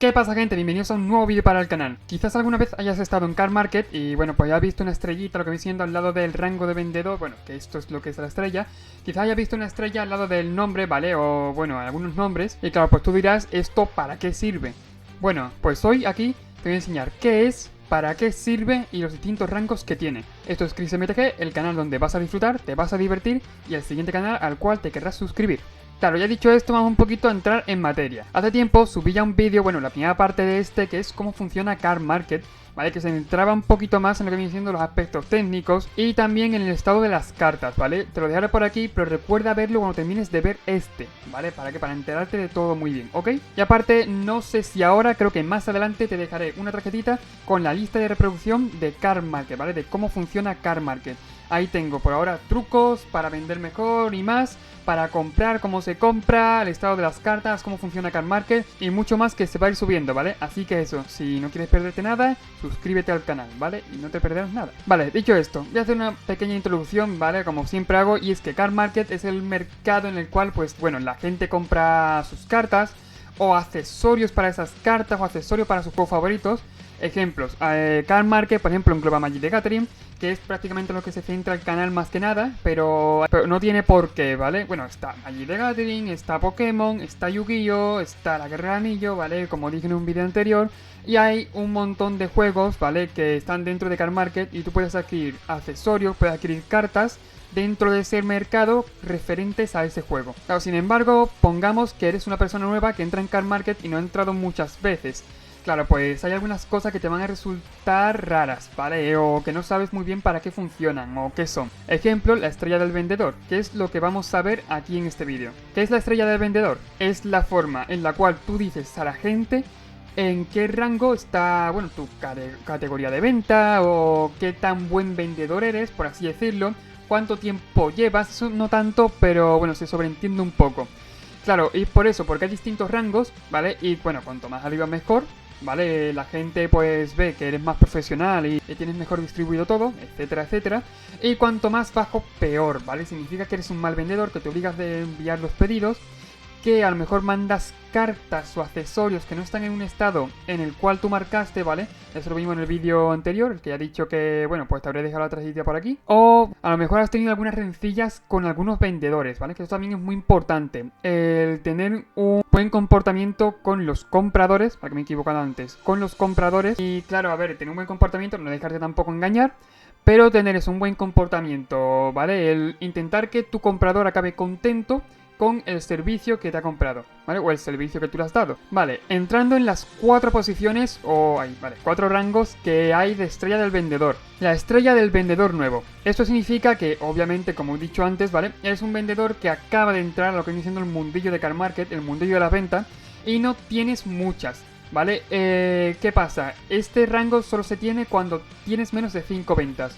¿Qué pasa, gente? Bienvenidos a un nuevo vídeo para el canal. Quizás alguna vez hayas estado en Car Market y bueno, pues hayas visto una estrellita, lo que viene siendo al lado del rango de vendedor, bueno, que esto es lo que es la estrella. Quizás hayas visto una estrella al lado del nombre, ¿vale? O bueno, algunos nombres. Y claro, pues tú dirás, ¿esto para qué sirve? Bueno, pues hoy aquí te voy a enseñar qué es, para qué sirve y los distintos rangos que tiene. Esto es Chris MTG, el canal donde vas a disfrutar, te vas a divertir y el siguiente canal al cual te querrás suscribir. Claro, ya dicho esto, vamos un poquito a entrar en materia. Hace tiempo subí ya un vídeo, bueno, la primera parte de este, que es cómo funciona Car Market, ¿vale? Que se entraba un poquito más en lo que vienen siendo los aspectos técnicos y también en el estado de las cartas, ¿vale? Te lo dejaré por aquí, pero recuerda verlo cuando termines de ver este, ¿vale? Para enterarte de todo muy bien, ¿ok? Y aparte, no sé si ahora, creo que más adelante te dejaré una tarjetita con la lista de reproducción de Car Market, ¿vale? De cómo funciona Car Market. Ahí tengo por ahora trucos para vender mejor y más, para comprar, cómo se compra, el estado de las cartas, cómo funciona Car Market y mucho más que se va a ir subiendo, ¿vale? Así que eso, si no quieres perderte nada, suscríbete al canal, ¿vale? Y no te perderás nada. Vale, dicho esto, voy a hacer una pequeña introducción, ¿vale? Como siempre hago, y es que Car Market es el mercado en el cual, pues, bueno, la gente compra sus cartas o accesorios para esas cartas o accesorios para sus juegos favoritos. Ejemplos, Car Market, por ejemplo, engloba Magic the Gathering, que es prácticamente lo que se centra el canal más que nada, pero no tiene por qué, ¿vale? Bueno, está Magic the Gathering, está Pokémon, está Yu-Gi-Oh!, está la Guerra del Anillo, ¿vale? Como dije en un vídeo anterior, y hay un montón de juegos, ¿vale? Que están dentro de Car Market y tú puedes adquirir accesorios, puedes adquirir cartas dentro de ese mercado referentes a ese juego. Claro, sin embargo, pongamos que eres una persona nueva que entra en Car Market y no ha entrado muchas veces. Claro, pues hay algunas cosas que te van a resultar raras, ¿vale? O que no sabes muy bien para qué funcionan o qué son. Ejemplo, la estrella del vendedor, que es lo que vamos a ver aquí en este vídeo. ¿Qué es la estrella del vendedor? Es la forma en la cual tú dices a la gente en qué rango está, bueno, tu categoría de venta o qué tan buen vendedor eres, por así decirlo. Cuánto tiempo llevas, eso no tanto, pero bueno, se sobreentiende un poco. Claro, y por eso, porque hay distintos rangos, ¿vale? Y bueno, cuanto más arriba mejor, ¿vale? La gente pues ve que eres más profesional y tienes mejor distribuido todo, etcétera, etcétera. Y cuanto más bajo, peor, ¿vale? Significa que eres un mal vendedor, que te obligas a enviar los pedidos, que a lo mejor mandas cartas o accesorios que no están en un estado en el cual tú marcaste, ¿vale? Eso lo vimos en el vídeo anterior, el que ya he dicho que, bueno, pues te habré dejado la tarjetita por aquí. O a lo mejor has tenido algunas rencillas con algunos vendedores, ¿vale? Que eso también es muy importante. El tener un buen comportamiento con los compradores, para que me he equivocado antes, con los compradores. Y claro, a ver, tener un buen comportamiento, no dejarte tampoco engañar, pero tener eso, un buen comportamiento, ¿vale? El intentar que tu comprador acabe contento con el servicio que te ha comprado, ¿vale? O el servicio que tú le has dado. Vale, entrando en las 4 posiciones, o hay, vale, 4 rangos que hay de estrella del vendedor. La estrella del vendedor nuevo. Esto significa que, obviamente, como he dicho antes, ¿vale? Es un vendedor que acaba de entrar a lo que viene siendo el mundillo de Car Market, el mundillo de la venta, y no tienes muchas, ¿vale? ¿Qué pasa? Este rango solo se tiene cuando tienes menos de 5 ventas.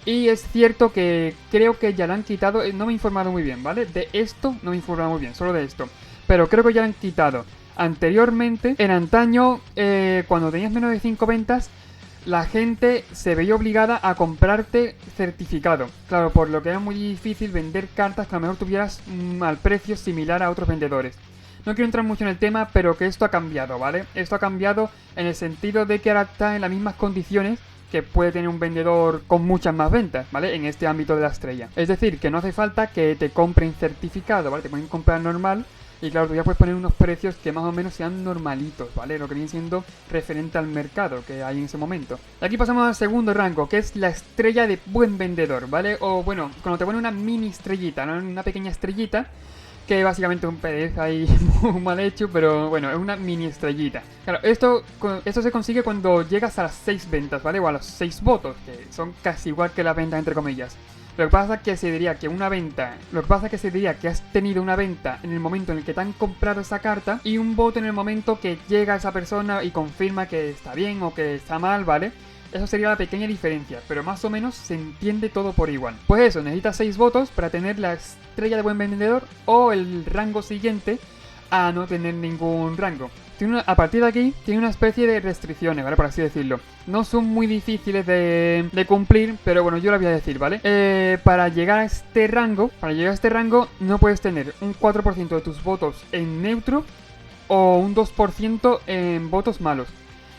Y es cierto que creo que ya lo han quitado, no me he informado muy bien, ¿vale? De esto no me he informado muy bien, solo de esto. Pero creo que ya lo han quitado. Anteriormente, en antaño, cuando tenías menos de 5 ventas, la gente se veía obligada a comprarte certificado. Claro, por lo que era muy difícil vender cartas que a lo mejor tuvieras al precio similar a otros vendedores. No quiero entrar mucho en el tema, pero que esto ha cambiado, ¿vale? Esto ha cambiado en el sentido de que ahora está en las mismas condiciones que puede tener un vendedor con muchas más ventas, ¿vale? En este ámbito de la estrella. Es decir, que no hace falta que te compren certificado, ¿vale? Te pueden comprar normal y claro, tú ya puedes poner unos precios que más o menos sean normalitos, ¿vale? Lo que viene siendo referente al mercado que hay en ese momento. Y aquí pasamos al segundo rango, que es la estrella de buen vendedor, ¿vale? O bueno, cuando te pone una mini estrellita, ¿no? Una pequeña estrellita, que básicamente es un PDF ahí muy mal hecho, pero bueno, es una mini estrellita. Claro, esto se consigue cuando llegas a las 6 ventas, ¿vale? O a los 6 votos, que son casi igual que las ventas entre comillas. Lo que pasa es que se diría que una venta, lo que pasa es que se diría que has tenido una venta en el momento en el que te han comprado esa carta y un voto en el momento que llega esa persona y confirma que está bien o que está mal, ¿vale? Eso sería la pequeña diferencia, pero más o menos se entiende todo por igual. Pues eso, necesitas 6 votos para tener la estrella de buen vendedor o el rango siguiente a no tener ningún rango. A partir de aquí tiene una especie de restricciones, ¿vale? Por así decirlo. No son muy difíciles de cumplir, pero bueno, yo lo voy a decir, ¿vale? Para llegar a este rango, no puedes tener un 4% de tus votos en neutro o un 2% en votos malos.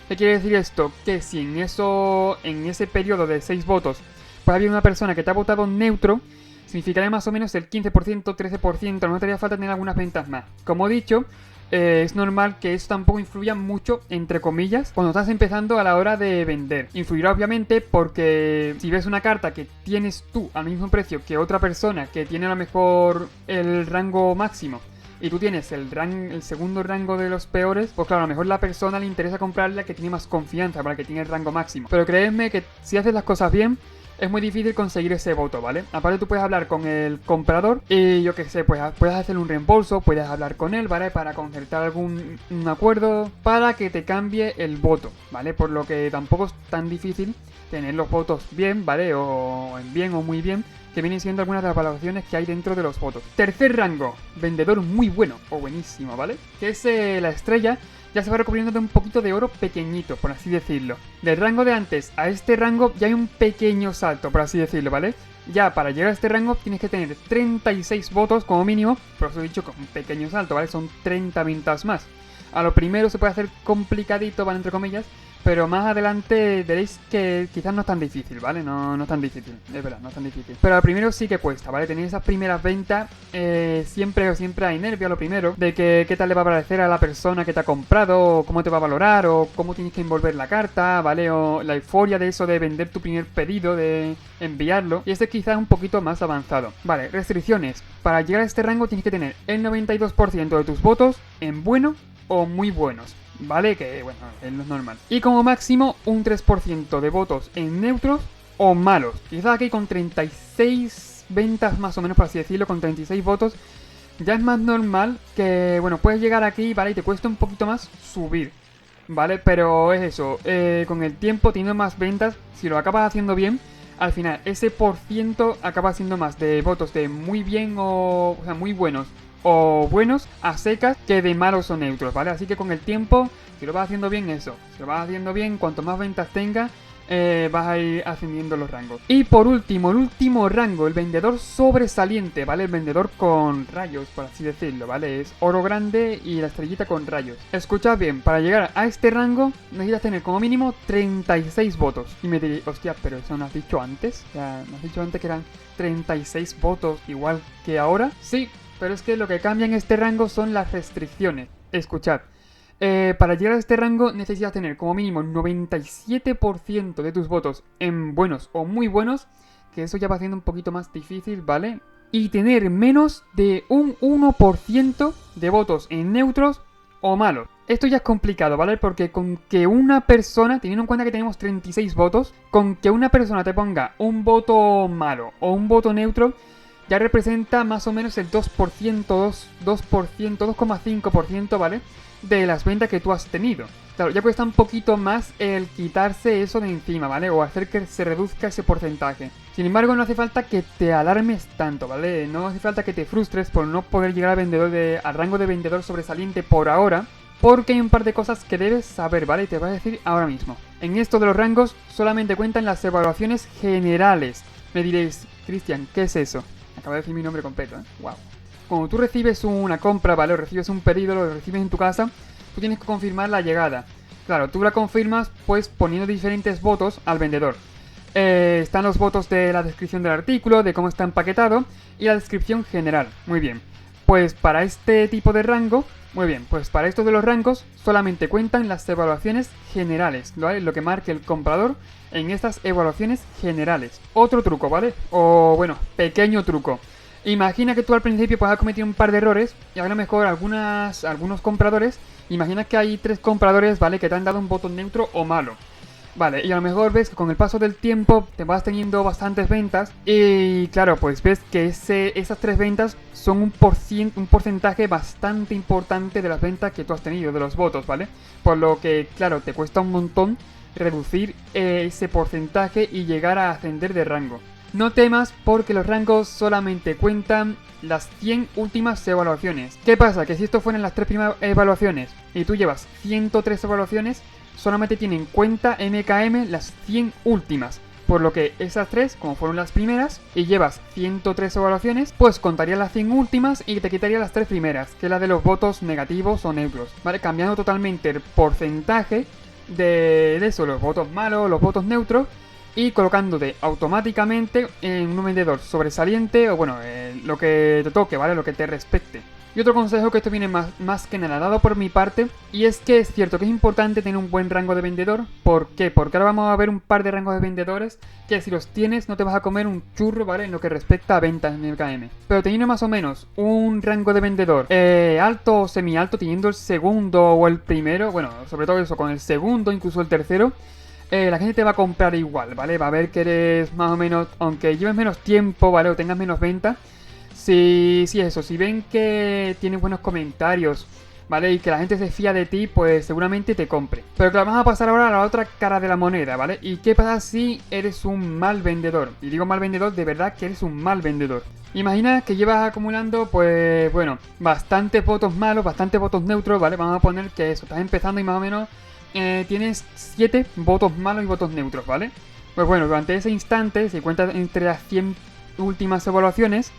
¿Qué quiere decir esto? Que si en ese periodo de 6 votos puede haber una persona que te ha votado neutro, significaría más o menos el 15%, 13%, no te haría falta tener algunas ventas más. Como he dicho, es normal que eso tampoco influya mucho, entre comillas, cuando estás empezando a la hora de vender. Influirá obviamente porque si ves una carta que tienes tú al mismo precio que otra persona que tiene a lo mejor el rango máximo, y tú tienes el segundo rango de los peores, pues claro, a lo mejor la persona le interesa comprarla que tiene más confianza, para que tiene el rango máximo. Pero créeme que si haces las cosas bien, es muy difícil conseguir ese voto, ¿vale? Aparte tú puedes hablar con el comprador y yo que sé, pues puedes hacer un reembolso, puedes hablar con él, ¿vale? Para concertar un acuerdo para que te cambie el voto, ¿vale? Por lo que tampoco es tan difícil tener los votos bien, ¿vale? O en bien o muy bien, que vienen siendo algunas de las valoraciones que hay dentro de los votos. Tercer rango, vendedor muy bueno o buenísimo, ¿vale? Que es la estrella. Ya se va recubriendo de un poquito de oro pequeñito, por así decirlo. Del rango de antes a este rango ya hay un pequeño salto, por así decirlo, ¿vale? Ya para llegar a este rango tienes que tener 36 votos como mínimo, por eso he dicho con un pequeño salto, ¿vale? Son 30 ventas más. A lo primero se puede hacer complicadito, ¿vale? Entre comillas, pero más adelante veréis que quizás no es tan difícil, ¿vale? No es tan difícil, es verdad, no es tan difícil. Pero al primero sí que cuesta, ¿vale? Tener esas primeras ventas, siempre hay nervio a lo primero, de que qué tal le va a parecer a la persona que te ha comprado, o cómo te va a valorar, o cómo tienes que envolver la carta, ¿vale? O la euforia de eso de vender tu primer pedido, de enviarlo. Y este quizás un poquito más avanzado. Vale, restricciones. Para llegar a este rango tienes que tener el 92% de tus votos en bueno o muy buenos, ¿vale? Que bueno, es lo normal. Y como máximo un 3% de votos en neutros o malos. Quizás aquí con 36 ventas más o menos, por así decirlo, con 36 votos, ya es más normal que, bueno, puedes llegar aquí, ¿vale? Y te cuesta un poquito más subir, ¿vale? Pero es eso, con el tiempo, teniendo más ventas, si lo acabas haciendo bien, al final ese por ciento acaba siendo más de votos de muy bien o sea, muy buenos o buenos a secas que de malos o neutros, ¿vale? Así que con el tiempo, si lo vas haciendo bien eso, si lo vas haciendo bien, cuanto más ventas tengas, vas a ir ascendiendo los rangos. Y por último, el último rango, el vendedor sobresaliente, ¿vale? El vendedor con rayos, por así decirlo, ¿vale? Es oro grande y la estrellita con rayos. Escuchad bien, para llegar a este rango necesitas tener como mínimo 36 votos. Y me diréis, hostia, pero eso no has dicho antes. Ya, ¿no has dicho antes que eran 36 votos igual que ahora? Sí, pero es que lo que cambia en este rango son las restricciones. Escuchad. Para llegar a este rango necesitas tener como mínimo 97% de tus votos en buenos o muy buenos, que eso ya va siendo un poquito más difícil, ¿vale? Y tener menos de un 1% de votos en neutros o malos. Esto ya es complicado, ¿vale? Porque con que una persona, teniendo en cuenta que tenemos 36 votos, con que una persona te ponga un voto malo o un voto neutro, ya representa más o menos el 2%, 2,5%, ¿vale? De las ventas que tú has tenido. Claro, ya cuesta un poquito más el quitarse eso de encima, ¿vale? O hacer que se reduzca ese porcentaje. Sin embargo, no hace falta que te alarmes tanto, ¿vale? No hace falta que te frustres por no poder llegar al rango de vendedor sobresaliente por ahora, porque hay un par de cosas que debes saber, ¿vale? Y te voy a decir ahora mismo. En esto de los rangos solamente cuentan las evaluaciones generales. Me diréis, Cristian, ¿qué es eso? Acabo de decir mi nombre completo, ¿eh? Wow. Cuando tú recibes una compra, ¿vale? O recibes un pedido, lo recibes en tu casa, tú tienes que confirmar la llegada. Claro, tú la confirmas pues poniendo diferentes votos al vendedor. Están los votos de la descripción del artículo, de cómo está empaquetado y la descripción general. Muy bien. Pues para este tipo de rango, muy bien, pues para estos de los rangos solamente cuentan las evaluaciones generales, ¿vale? Lo que marque el comprador en estas evaluaciones generales. Otro truco, ¿vale? O bueno, pequeño truco. Imagina que tú al principio pues has cometido un par de errores y a lo mejor algunos compradores, imagina que hay 3 compradores, ¿vale? Que te han dado un voto neutro o malo. Vale, y a lo mejor ves que con el paso del tiempo te vas teniendo bastantes ventas y claro, pues ves que esas 3 ventas son un porcentaje bastante importante de las ventas que tú has tenido, de los votos, ¿vale? Por lo que, claro, te cuesta un montón reducir ese porcentaje y llegar a ascender de rango. No temas porque los rangos solamente cuentan las 100 últimas evaluaciones. ¿Qué pasa? Que si esto fueran las 3 primeras evaluaciones y tú llevas 103 evaluaciones, solamente tiene en cuenta MKM las 100 últimas. Por lo que esas 3, como fueron las primeras, y llevas 103 evaluaciones, pues contaría las 100 últimas y te quitaría las 3 primeras, que es la de los votos negativos o neutros, ¿vale? Cambiando totalmente el porcentaje de eso, los votos malos, los votos neutros, y colocándote automáticamente en un vendedor sobresaliente o bueno, lo que te toque, ¿vale? Lo que te respecte. Y otro consejo, que esto viene más que nada dado por mi parte, y es que es cierto que es importante tener un buen rango de vendedor. ¿Por qué? Porque ahora vamos a ver un par de rangos de vendedores que si los tienes no te vas a comer un churro, ¿vale? En lo que respecta a ventas en MKM. Pero teniendo más o menos un rango de vendedor alto o semi-alto, teniendo el segundo o el primero, bueno, sobre todo eso, con el segundo, incluso el tercero, la gente te va a comprar igual, ¿vale? Va a ver que eres más o menos, aunque lleves menos tiempo, ¿vale? O tengas menos venta. Si eso, si ven que tienes buenos comentarios, ¿vale? Y que la gente se fía de ti, pues seguramente te compre. Pero claro, vamos a pasar ahora a la otra cara de la moneda, ¿vale? ¿Y qué pasa si eres un mal vendedor? Y digo mal vendedor, de verdad que eres un mal vendedor. Imagina que llevas acumulando, pues bueno, bastantes votos malos, bastantes votos neutros, ¿vale? Vamos a poner que eso, estás empezando y más o menos tienes 7 votos malos y votos neutros, ¿vale? Pues bueno, durante ese instante, si cuentas entre las 100 últimas evaluaciones,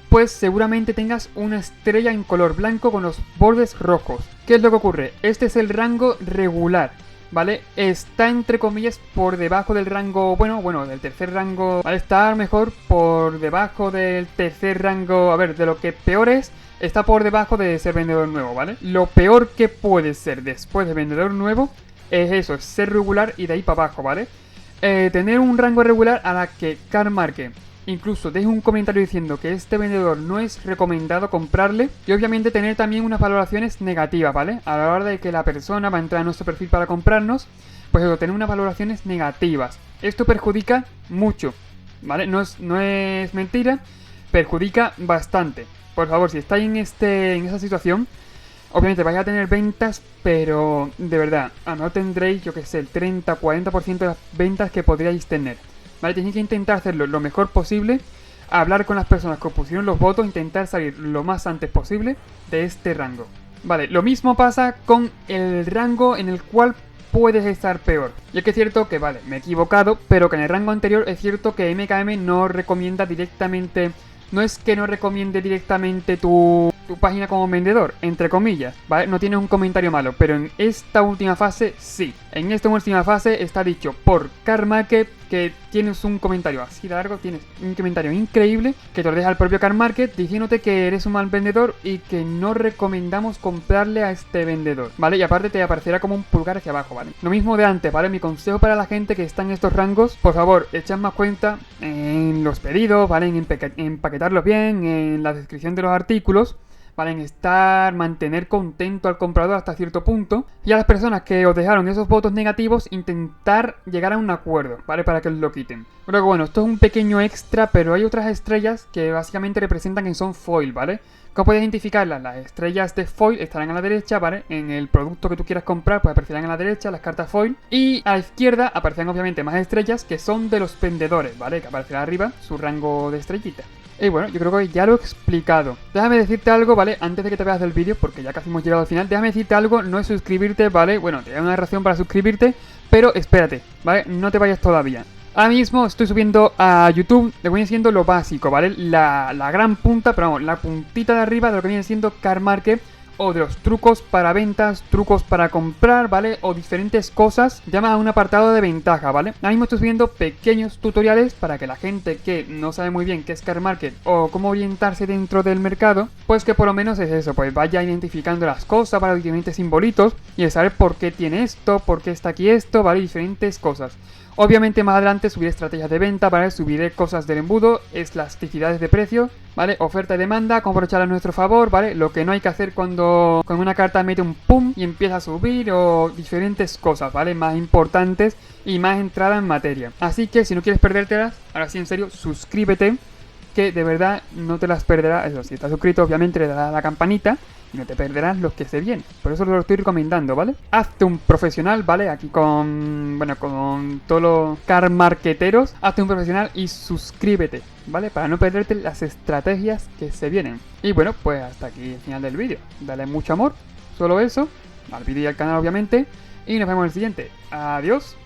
pues seguramente tengas una estrella en color blanco con los bordes rojos. ¿Qué es lo que ocurre? Este es el rango regular, ¿vale? Está entre comillas por debajo del rango, bueno, del tercer rango, ¿vale? Está mejor por debajo del tercer rango, a ver, de lo que peor es, está por debajo de ser vendedor nuevo, ¿vale? Lo peor que puede ser después de vendedor nuevo es eso, es ser regular y de ahí para abajo, ¿vale? Tener un rango regular a la que CarMarket incluso deje un comentario diciendo que este vendedor no es recomendado comprarle, y obviamente tener también unas valoraciones negativas, ¿vale? A la hora de que la persona va a entrar a nuestro perfil para comprarnos, pues eso, tener unas valoraciones negativas. Esto perjudica mucho, ¿vale? No es mentira, perjudica bastante. Por favor, si estáis en esa situación, obviamente vais a tener ventas, pero de verdad, a no tendréis, yo que sé, el 30-40% de las ventas que podríais tener. ¿Vale? Tenéis que intentar hacerlo lo mejor posible, hablar con las personas que pusieron los votos, intentar salir lo más antes posible de este rango. Vale, lo mismo pasa con el rango en el cual puedes estar peor. Ya que es cierto que, vale, me he equivocado, pero que en el rango anterior es cierto que MKM no recomienda directamente... No es que no recomiende directamente tu página como vendedor, entre comillas, ¿vale? No tienes un comentario malo, pero en esta última fase sí. En esta última fase está dicho por CarMarket que tienes un comentario así de largo, tienes un comentario increíble que te lo deja el propio CarMarket diciéndote que eres un mal vendedor y que no recomendamos comprarle a este vendedor, ¿vale? Y aparte te aparecerá como un pulgar hacia abajo, ¿vale? Lo mismo de antes, ¿vale? Mi consejo para la gente que está en estos rangos, por favor, echad más cuenta en los pedidos, ¿vale? En empaquetarlos bien, en la descripción de los artículos, ¿vale? En mantener contento al comprador hasta cierto punto. Y a las personas que os dejaron esos votos negativos, intentar llegar a un acuerdo, ¿vale? Para que os lo quiten. Pero que bueno, esto es un pequeño extra, pero hay otras estrellas que básicamente representan que son foil, ¿vale? ¿Cómo puedes identificarlas? Las estrellas de foil estarán a la derecha, ¿vale? En el producto que tú quieras comprar, pues aparecerán a la derecha las cartas foil. Y a la izquierda aparecerán obviamente más estrellas que son de los vendedores, ¿vale? Que aparecerá arriba su rango de estrellita. Y bueno, yo creo que ya lo he explicado. Déjame decirte algo, ¿vale? Antes de que te veas del vídeo, porque ya casi hemos llegado al final. Déjame decirte algo, no es suscribirte, ¿vale? Bueno, te da una razón para suscribirte, pero espérate, ¿vale? No te vayas todavía. Ahora mismo estoy subiendo a YouTube, le voy siendo lo básico, ¿vale? La gran punta, pero vamos, la puntita de arriba de lo que viene siendo CarMarket, o de los trucos para ventas, trucos para comprar, ¿vale? O diferentes cosas, llama a un apartado de ventaja, ¿vale? Ahora mismo estoy subiendo pequeños tutoriales para que la gente que no sabe muy bien qué es CarMarket o cómo orientarse dentro del mercado, pues que por lo menos es eso, pues vaya identificando las cosas, para diferentes simbolitos y de saber por qué tiene esto, por qué está aquí esto, ¿vale? Diferentes cosas. Obviamente más adelante subiré estrategias de venta, ¿vale? Subiré cosas del embudo, elasticidades de precio, ¿vale? Oferta y demanda, cómo aprovecharla a nuestro favor, ¿vale? Lo que no hay que hacer cuando con una carta mete un pum y empieza a subir, o diferentes cosas, ¿vale? Más importantes y más entrada en materia. Así que si no quieres perdértelas, ahora sí en serio, suscríbete, que de verdad no te las perderás. Eso, si estás suscrito obviamente le darás a la campanita y no te perderás los que se vienen. Por eso lo estoy recomendando, ¿vale? Hazte un profesional, ¿vale? Aquí con todos los CarMarketeros. Hazte un profesional y suscríbete, ¿vale? Para no perderte las estrategias que se vienen. Y bueno, pues hasta aquí el final del vídeo. Dale mucho amor, solo eso, al vídeo y al canal obviamente. Y nos vemos en el siguiente. Adiós.